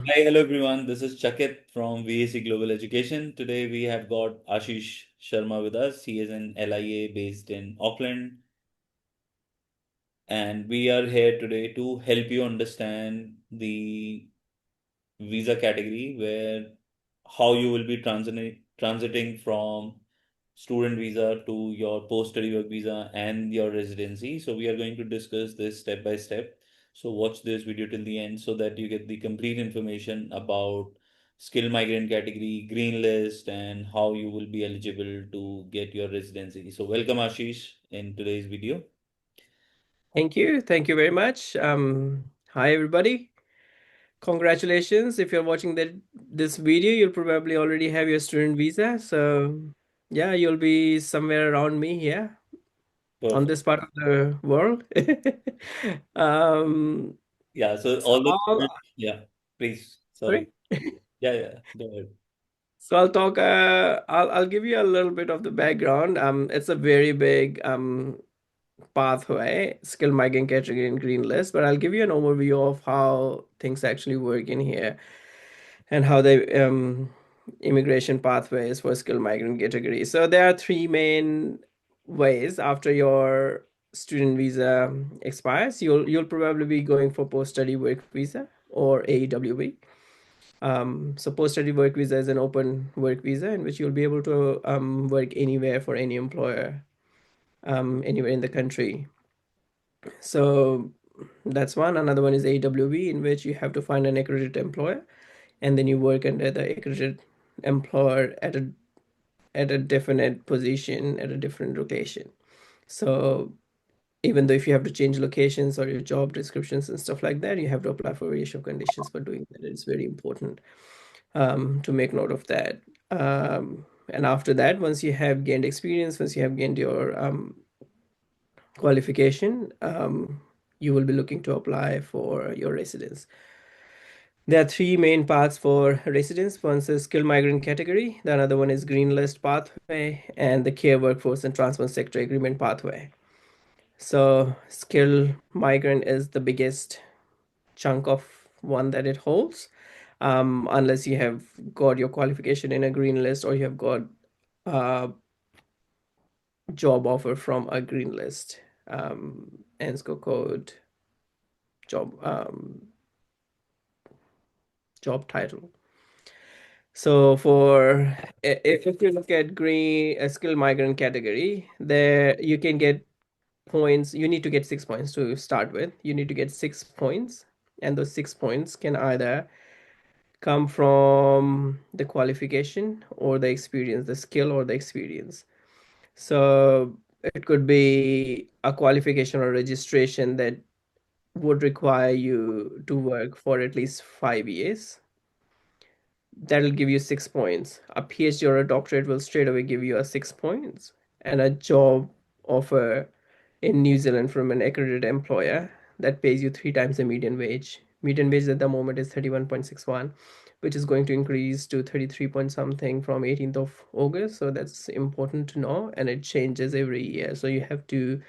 Hi, hello everyone. This is Chakit from VAC Global Education. Today we have got Ashish Sharma with us. He is an LIA based in Auckland, and we are here today to help you understand the visa category where how you will be transiting from student visa to your post-study work visa and your residency. So we are going to discuss this step by step. So watch this video till the end so that you get the complete information about skilled migrant category, green list, and how you will be eligible to get your residency. So welcome Ashish in today's video. Thank you. Thank you very much. Hi, everybody. Congratulations. If you're watching this video, you'll probably already have your student visa. So, yeah, you'll be somewhere around me here on Perfect. this part of the world. um, Yeah, so so all the I'll, yeah, please. Sorry. sorry. Yeah, yeah. Go ahead. So I'll talk. I'll give you a little bit of the background. It's a very big pathway, skilled migrant category and green list, but I'll give you an overview of how things actually work in here and how the immigration pathways for skilled migrant category. So there are three main ways after your student visa expires. You'll probably be going for post-study work visa or AEWV. So post-study work visa is an open work visa in which you'll be able to work anywhere for any employer, anywhere in the country. So that's one. Another one is AWV, in which you have to find an accredited employer, and then you work under the accredited employer at a definite position at a different location. So even though if you have to change locations or your job descriptions and stuff like that, you have to apply for variation of conditions for doing that. It's very important to make note of that. And after that, once you have gained experience, once you have gained your qualification, you will be looking to apply for your residence. There are three main paths for residence. One is skilled migrant category, the another one is green list pathway, and the care workforce and transport sector agreement pathway. So skilled migrant is the biggest chunk of one that it holds, unless you have got your qualification in a green list or you have got a job offer from a green list, ENSCO code, job job title. So if you look at green skilled migrant category, there you can get points. You need to get 6 points to start with. You need to get 6 points, and those 6 points can either come from the qualification or the experience, the skill or the experience. So it could be a qualification or registration that would require you to work for at least 5 years. That'll give you 6 points. A PhD or a doctorate will straight away give you a 6 points, and a job offer in New Zealand from an accredited employer that pays you three times the median wage. Median wage at the moment is 31.61, which is going to increase to 33 point something from 18th of August. So that's important to know, and it changes every year. So you have to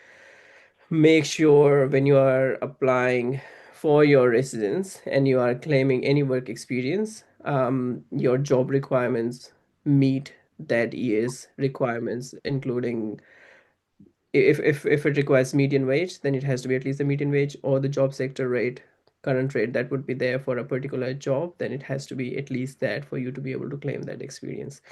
make sure when you are applying for your residence and you are claiming any work experience, your job requirements meet that year's requirements, including if it requires median wage, then it has to be at least the median wage or the job sector rate, current rate that would be there for a particular job, then it has to be at least that for you to be able to claim that experience.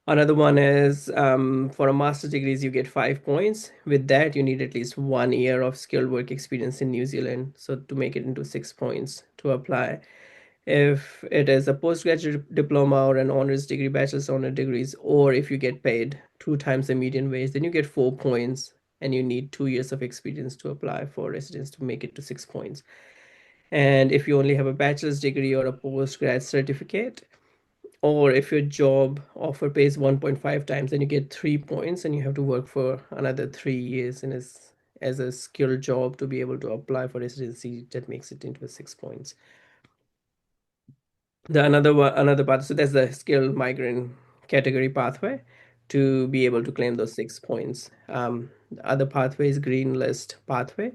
Another one is for a master's degrees, you get 5 points. With that, you need at least 1 year of skilled work experience in New Zealand. So to make it into 6 points to apply. If it is a postgraduate diploma or an honors degree, bachelor's honor degrees, or if you get paid two times the median wage, then you get 4 points and you need 2 years of experience to apply for residence to make it to 6 points. And if you only have a bachelor's degree or a postgrad certificate, or if your job offer pays 1.5 times, then you get 3 points and you have to work for another 3 years in as a skilled job to be able to apply for residency. That makes it into a 6 points. The another one, another path. So that's the skilled migrant category pathway to be able to claim those 6 points. The other pathway is green list pathway.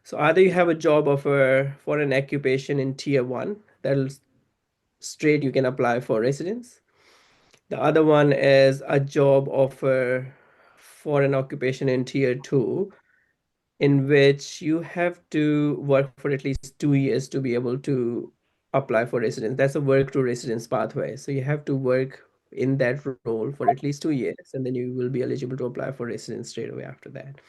So either you have a job offer for an occupation in tier one, that'll straight you can apply for residence. The other one is a job offer for an occupation in tier two, in which you have to work for at least 2 years to be able to apply for residence. That's a work to residence pathway. So you have to work in that role for at least 2 years, and then you will be eligible to apply for residence straight away after that.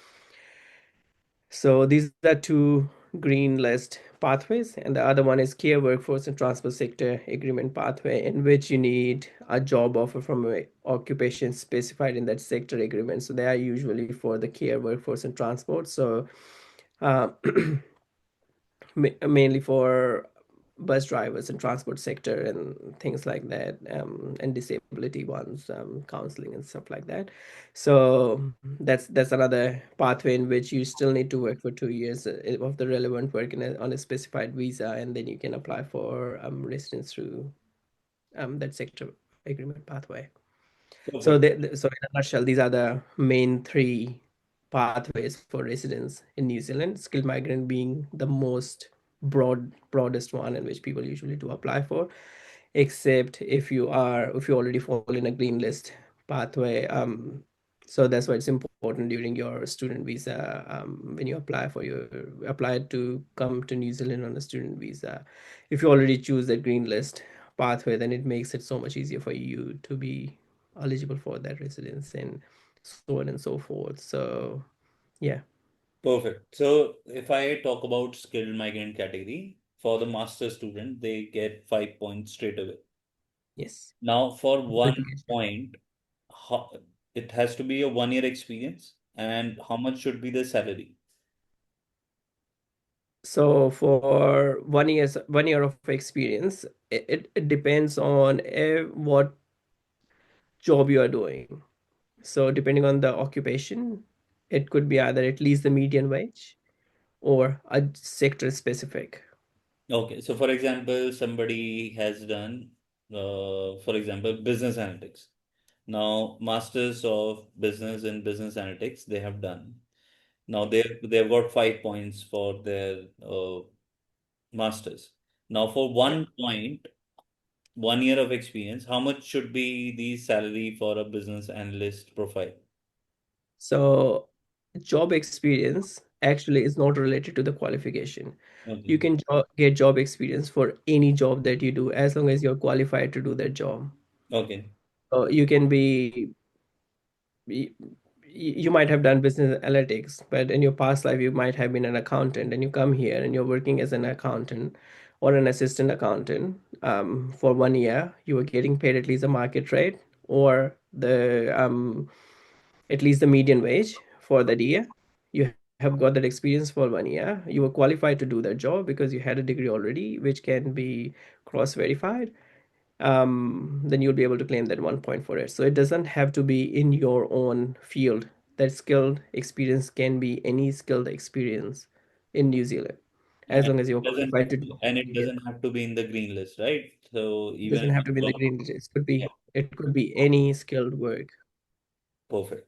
So these are two green list pathways, and the other one is care workforce and transport sector agreement pathway, in which you need a job offer from a occupation specified in that sector agreement. So they are usually for the care workforce and transport. So uh, mainly for bus drivers and transport sector and things like that, and disability ones, counseling and stuff like that. So that's another pathway in which you still need to work for 2 years of the relevant work on a specified visa, and then you can apply for residence through that sector agreement pathway. So, Perfect. so in a nutshell, these are the main three pathways for residence in New Zealand. Skilled migrant being the most broadest one in which people usually do apply for, except if you already fall in a green list pathway. So that's why it's important during your student visa, when you apply to come to New Zealand on a student visa. If you already choose that green list pathway, then it makes it so much easier for you to be eligible for that residence and so on and so forth. So yeah. Perfect. So if I talk about skilled migrant category, for the master student, they get 5 points straight away. Yes. Now, for one Qualification. point, how, it has to be a 1 year experience, and how much should be the salary? So for 1 year of experience, it depends on what job you are doing. So depending on the occupation, it could be either at least the median wage or a sector specific. Okay, so for example, somebody has done, for example, business analytics. Now, masters of business in business analytics, they have done. Now they've got 5 points for their masters. Now, for Yeah. 1 point, 1 year of experience, how much should be the salary for a business analyst profile? So job experience actually is not related to the qualification. You Okay. can get job experience for any job that you do as long as you're qualified to do that job. Okay. So you can be y- you might have done business analytics, but in your past life you might have been an accountant, and you come here and you're working as an accountant or an assistant accountant, for 1 year. You are getting paid at least the market rate or the at least the median wage for that year. You have got that experience for 1 year. You were qualified to do that job because you had a degree already, which can be cross verified. Then you'll be able to claim that 1 point for it. So it doesn't have to be in your own field. That skilled experience can be any skilled experience in New Zealand, And as long as you're it doesn't qualified have to to, do and it. it doesn't have to be in the green list, right? So It even doesn't if have to be in a the job, green list. yeah, It could be any skilled work. perfect.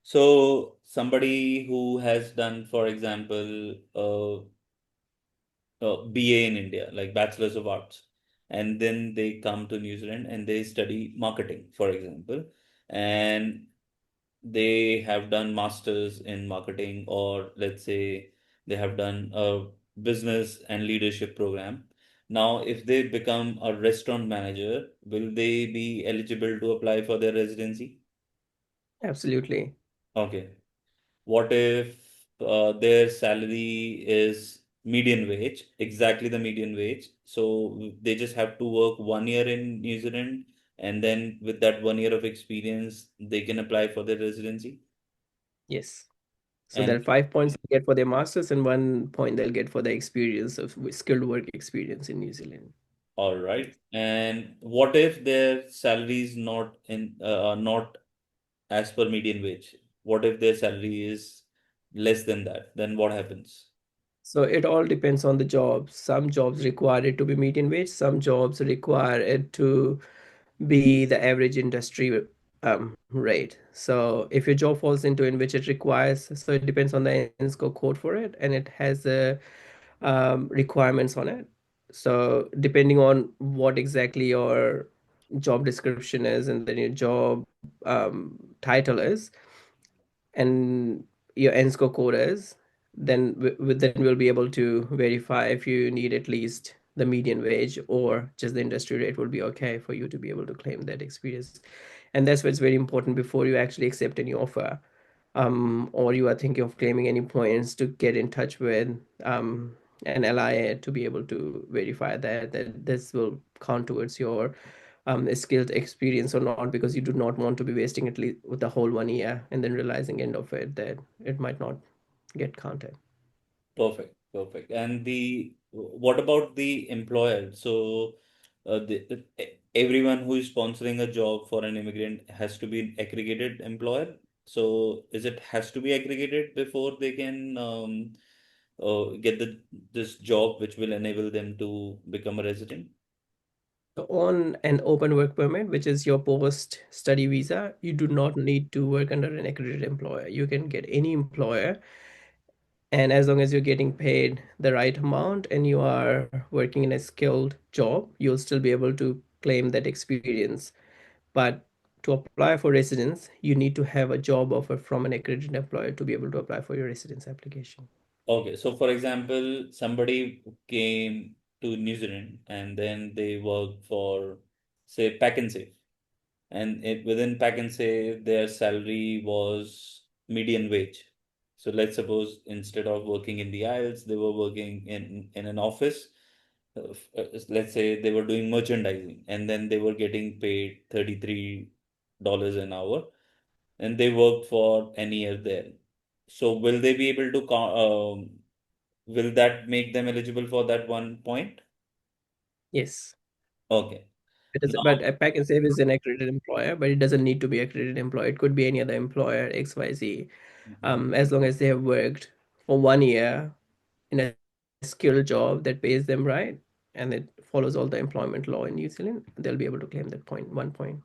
So somebody who has done, for example, BA in India, like Bachelor's of Arts, and then they come to New Zealand and they study marketing, for example, and they have done masters in marketing, or let's say they have done a business and leadership program. Now, if they become a restaurant manager, will they be eligible to apply for their residency? Absolutely. Okay. What if their salary is median wage, exactly the median wage? So they just have to work 1 year in New Zealand, and then with that 1 year of experience, they can apply for their residency. Yes. So there And are 5 points they get for their masters and 1 point they'll get for the experience of skilled work experience in New Zealand. all right. And what if their salary is not as per median wage? What if their salary is less than that? Then what happens? So it all depends on the job. Some jobs require it to be median wage. Some jobs require it to be the average industry rate. So if your job falls into in which it requires, so it depends on the NSCO code for it, and it has requirements on it. So depending on what exactly your job description is, and then your job title is, and your NSCO code is, then we'll be able to verify if you need at least the median wage or just the industry rate will be okay for you to be able to claim that experience. And that's why it's very important before you actually accept any offer, or you are thinking of claiming any points, to get in touch with an LIA to be able to verify that this will count towards your skilled experience or not, because you do not want to be wasting at least the whole 1 year and then realizing end of it that it might not get counted. Perfect, perfect. And the what about the employer? So, everyone who is sponsoring a job for an immigrant has to be an aggregated employer. So, is it has to be aggregated before they can get this job, which will enable them to become a resident? So on an open work permit, which is your post study visa, you do not need to work under an accredited employer. You can get any employer, and as long as you're getting paid the right amount and you are working in a skilled job, you'll still be able to claim that experience. But to apply for residence, you need to have a job offer from an accredited employer to be able to apply for your residence application. Okay, so for example, somebody came to New Zealand and then they worked for, say, Pack and Save. And within Pack and Save, their salary was median wage. So let's suppose instead of working in the IELTS, they were working in an office. Let's say they were doing merchandising and then they were getting paid $33 an hour and they worked for an year there. So will they be able to will that make them eligible for that 1 point? Yes. Okay. It is, but Now, Pack and Save is an accredited employer, but it doesn't need to be accredited employer. It could be any other employer, XYZ, mhm. as long as they have worked for 1 year in a skilled job that pays them right and it follows all the employment law in New Zealand, they'll be able to claim that point, 1 point.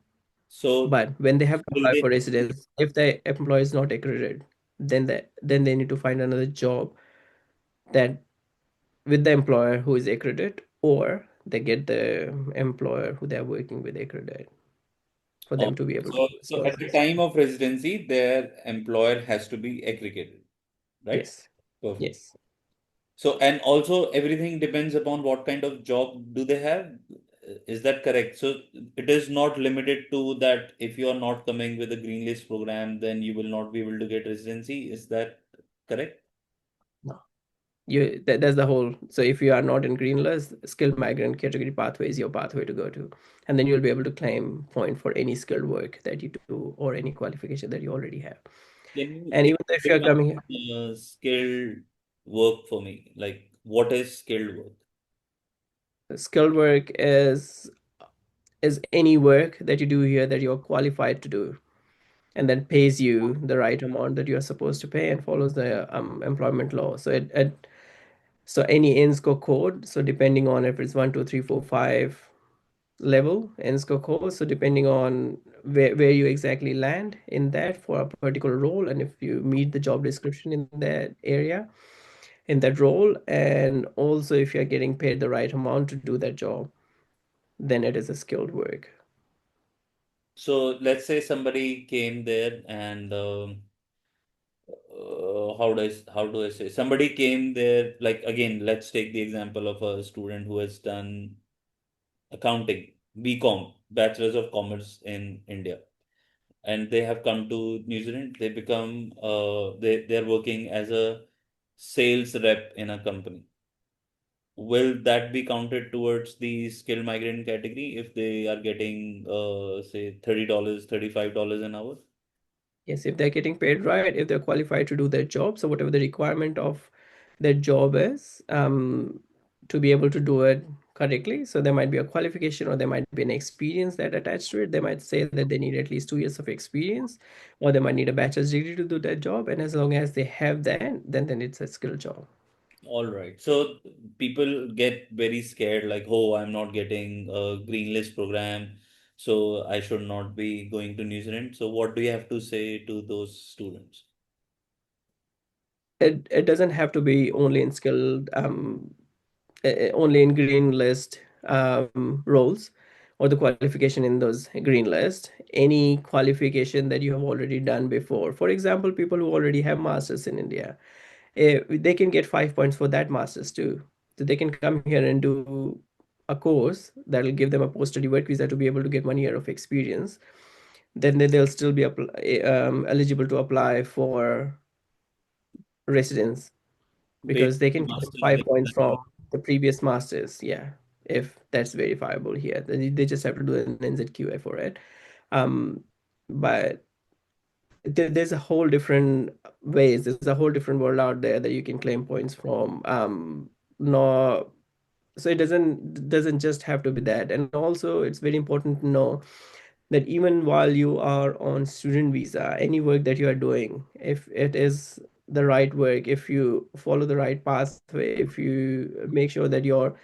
So But when they have to will apply they? for residence, if the employer is not accredited, then they need to find another job that with the employer who is accredited, or they get the employer who they're working with accredited for them to be able to So at the sponsor. time of residency, their employer has to be accredited, right? Yes. Perfect. Yes. So, and also everything depends upon what kind of job do they have. Is that correct? So it is not limited to that if you are not coming with a green list program, then you will not be able to get residency. Is that correct? No. That's the whole. So if you are not in green list, skilled migrant category pathway is your pathway to go to, and then you'll be able to claim point for any skilled work that you do or any qualification that you already have. And Can even if you you're define coming, skilled work for me? Like, what is skilled work? skilled work is any work that you do here that you're qualified to do, and then pays you the right amount that you are supposed to pay and follows the employment law. So any INSCO code, so depending on if it's 1, 2, 3, 4, 5 level INSCO code, so depending on where you exactly land in that for a particular role, and if you meet the job description in that area, in that role, and also if you're getting paid the right amount to do that job, then it is a skilled work. So let's say somebody came there and how do I say somebody came there like again let's take the example of a student who has done accounting BCom Bachelor's of Commerce in India and they have come to New Zealand they become they're working as a sales rep in a company. Will that be counted towards the skilled migrant category if they are getting say $30 $35 an hour? Yes, if they're getting paid right, if they're qualified to do their job, so whatever the requirement of their job is, to be able to do it correctly. So there might be a qualification or there might be an experience that attached to it. They might say that they need at least 2 years of experience, or they might need a bachelor's degree to do that job. And as long as they have that, then it's a skill job. All right. So people get very scared, like, oh, I'm not getting a green list program. so I should not be going to New Zealand. So what do you have to say to those students? It doesn't have to be only in skilled only in green list roles or the qualification in those green list. Any qualification that you have already done before, for example, people who already have masters in India, they can get 5 points for that masters too. So they can come here and do a course that will give them a post-study work visa to be able to get 1 year of experience. Then they'll still be eligible to apply for residence because they Basically, can claim masters five like points that. from the previous masters. Yeah, if that's verifiable here, then they just have to do an NZQA for it. Um, but there's a whole different ways. There's a whole different world out there that you can claim points from. No, so it doesn't just have to be that. And also, it's very important to know that even while you are on student visa, any work that you are doing, if it is the right work, if you follow the right pathway, if you make sure that your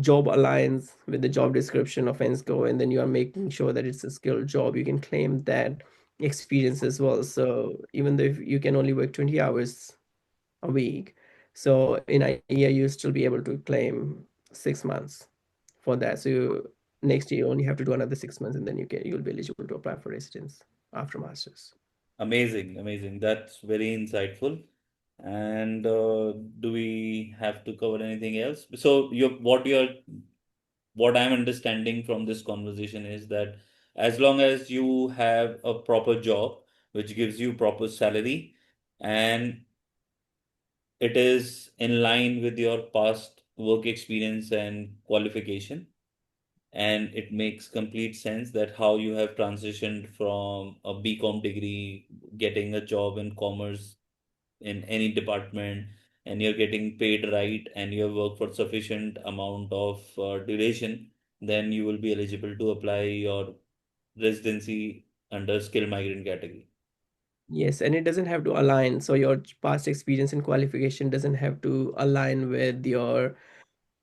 job aligns with the job description of ENSCO, and then you are making sure that it's a skilled job, you can claim that experience as well. So even though if you can only work 20 hours a week, so in a year you still be able to claim 6 months for that. So next year you only have to do another 6 months, and then you'll be eligible to apply for residence after masters. Amazing, amazing. That's very insightful. And do we have to cover anything else? So what I'm understanding from this conversation is that as long as you have a proper job which gives you proper salary and it is in line with your past work experience and qualification, and it makes complete sense that how you have transitioned from a BCom degree, getting a job in commerce in any department, and you're getting paid right and you have worked for sufficient amount of duration, then you will be eligible to apply your residency under skilled migrant category. Yes, and it doesn't have to align. So your past experience and qualification doesn't have to align with your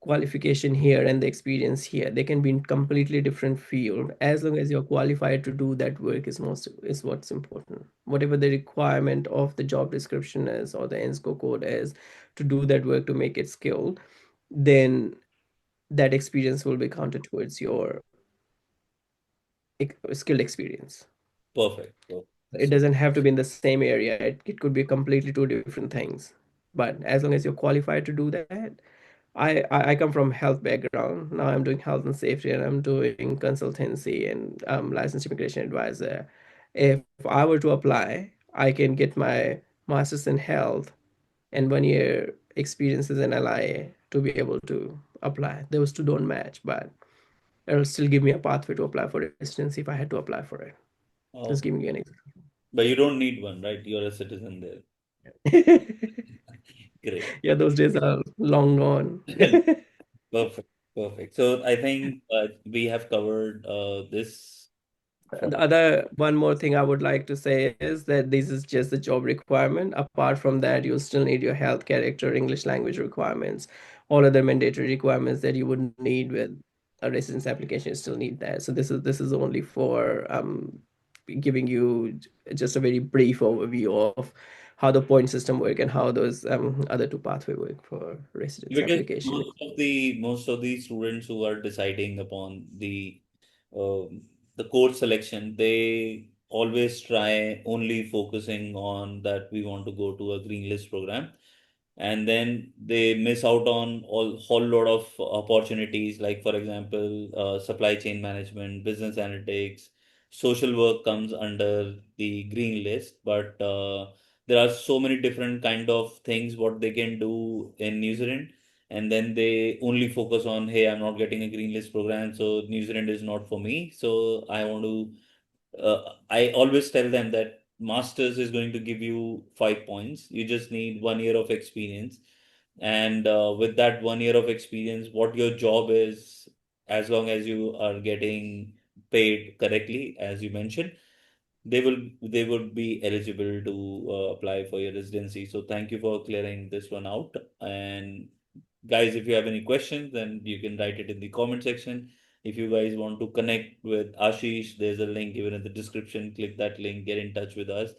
qualification here and the experience here. They can be in completely different field. As long as you're qualified to do that work is what's important. Whatever the requirement of the job description is or the ENSCO code is to do that work to make it skilled, then that experience will be counted towards your skilled experience. Perfect. Perfect. It So doesn't have to be in the same area. It could be completely two different things. But as long as you're qualified to do that, I come from health background. Now I'm doing health and safety, and I'm doing consultancy and licensed immigration advisor. If I were to apply, I can get my master's in health and 1 year experience as an LIA to be able to apply. Those two don't match, but it'll still give me a pathway to apply for residency if I had to apply for it. Just okay. giving you an But you don't need one, right? You're a citizen there. example. Great. Yeah, those days are long gone. Perfect. Perfect. So I think we have covered this from. The other one more thing I would like to say is that this is just the job requirement. Apart from that, you'll still need your health character, English language requirements, all other mandatory requirements that you would need with a residence application. You still need that. So this is only for giving you just a very brief overview of how the point system work and how those other two pathway work for residence Because application. most of the students who are deciding upon the course selection, they always try only focusing on that we want to go to a green list program, and then they miss out on all whole lot of opportunities, like for example supply chain management, business analytics, social work comes under the green list, but there are so many different kind of things what they can do in New Zealand, and then they only focus on, hey, I'm not getting a green list program, so New Zealand is not for me, so I want to I always tell them that masters is going to give you 5 points. You just need 1 year of experience. And with that 1 year of experience, what your job is, as long as you are getting paid correctly, as you mentioned, they would be eligible to apply for your residency. So thank you for clearing this one out. And guys, if you have any questions, then you can write it in the comment section. If you guys want to connect with Ashish, there's a link given in the description. Click that link, get in touch with us,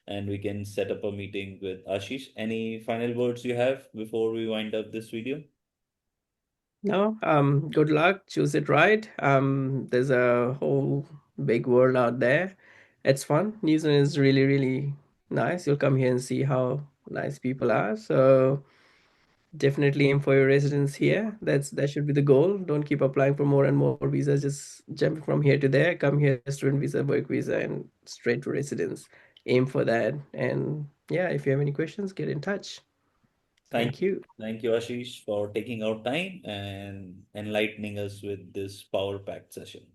and we can set up a meeting with Ashish. Any final words you have before we wind up this video? No, good luck. Choose it right. There's a whole big world out there. It's fun. New Zealand is really, really nice. You'll come here and see how nice people are. So definitely aim for your residence here. That should be the goal. Don't keep applying for more and more visas. Just jump from here to there. Come here, student visa, work visa, and straight to residence. Aim for that. And yeah, if you have any questions, get in touch. Thank Thank you. you. Thank you, Ashish, for taking out time and enlightening us with this power packed session.